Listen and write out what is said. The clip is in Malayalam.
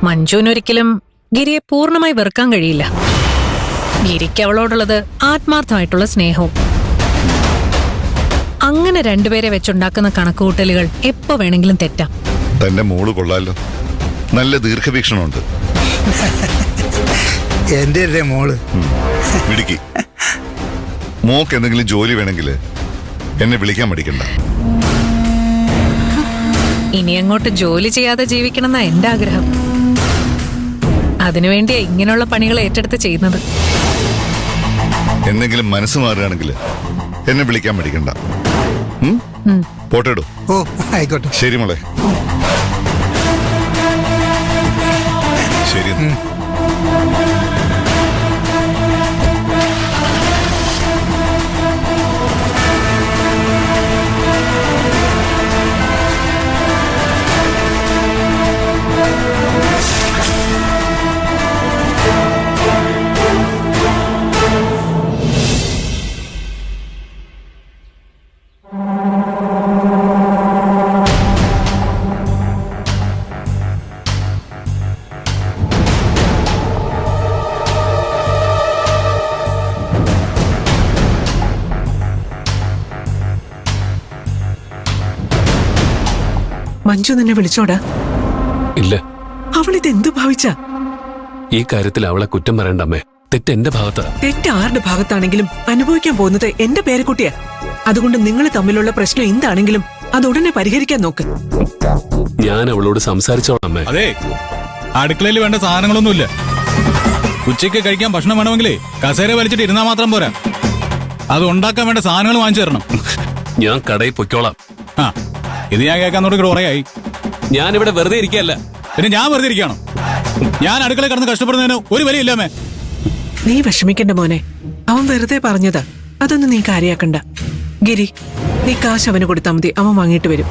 മഞ്ജുവിനൊരിക്കലും ഗിരിയെ പൂർണ്ണമായി വെറുക്കാൻ കഴിയില്ല. ഗിരിക്ക് അവളോടുള്ളത് ആത്മാർത്ഥമായിട്ടുള്ള സ്നേഹവും. അങ്ങനെ രണ്ടുപേരെ വെച്ചുണ്ടാക്കുന്ന കണക്കുകൂട്ടലുകൾ എപ്പോ വേണമെങ്കിലും തെറ്റാം. തന്റെ മോള് കൊള്ളാലോ, നല്ല ദീർഘവീക്ഷണമുണ്ട്. എന്റെ മോള് മിടുക്കി. മോക്ക് എന്തെങ്കിലും ജോലി വേണമെങ്കിൽ എന്നെ വിളിക്കാൻ മടിക്കണ്ട. ഇനി അങ്ങോട്ട് ജോലി ചെയ്യാതെ ജീവിക്കണമെന്നാ എന്റെ ആഗ്രഹം. അതിനുവേണ്ടിയാ ഇങ്ങനെയുള്ള പണികൾ ഏറ്റെടുത്ത് ചെയ്യുന്നത്. എന്തെങ്കിലും മനസ്സ് മാറുകയാണെങ്കിൽ എന്നെ വിളിക്കാൻ മടിക്കണ്ട. പോട്ടേടോ. ഓ ആയിക്കോട്ടെ. ശരി മോളെ. ശരി. മഞ്ജു നിന്നെ വിളിച്ചോടാ? ഇല്ല. അവളിത് എന്തു ഭാവിച്ച? ഈ കാര്യത്തിൽ അവളെ കുറ്റം പറയണ്ട അമ്മേ. തെറ്റ് എന്റെ ഭാഗത്താ. തെറ്റ് ആരുടെ ഭാഗത്താണെങ്കിലും അനുഭവിക്കാൻ പോകുന്നത് എന്റെ പേരക്കുട്ടിയാ. അതുകൊണ്ട് നിങ്ങൾ തമ്മിലുള്ള പ്രശ്നം എന്താണെങ്കിലും അത് ഉടനെ പരിഹരിക്കാൻ നോക്ക്. ഞാൻ അവളോട് സംസാരിച്ചോളാം അമ്മേ. അതെ, അടുക്കളയിൽ വേണ്ട സാധനങ്ങളൊന്നുമില്ല. ഉച്ചയ്ക്ക് കഴിക്കാൻ ഭക്ഷണം വേണമെങ്കിലേ കസേര വലിച്ചിട്ട് ഇരുന്നാ മാത്രം പോരാ. അത് ഉണ്ടാക്കാൻ വേണ്ട സാധനങ്ങൾ വാങ്ങിച്ചു തരണം. ഞാൻ കടയിൽ പൊയ്ക്കോളാം. ആ, ഇത് ഞാൻ കേൾക്കാൻ തുടങ്ങി കുറേയായി. ഞാനിവിടെ വെറുതെ ഇരിക്കല്ല. പിന്നെ ഞാൻ വെറുതെ ഇരിക്കുകയാണോ? ഞാൻ അടുക്കളയിൽ കിടന്ന് കഷ്ടപ്പെടുന്നതിന് ഒരു വിലയില്ലാമേ. നീ വിഷമിക്കണ്ട മോനെ, അവൻ വെറുതെ പറഞ്ഞതാ. അതൊന്നും നീ കാര്യാക്കണ്ട. ഗിരി, നീ കാശ് അവന് കൊടുത്താൽ മതി, അവൻ വാങ്ങിയിട്ട് വരും.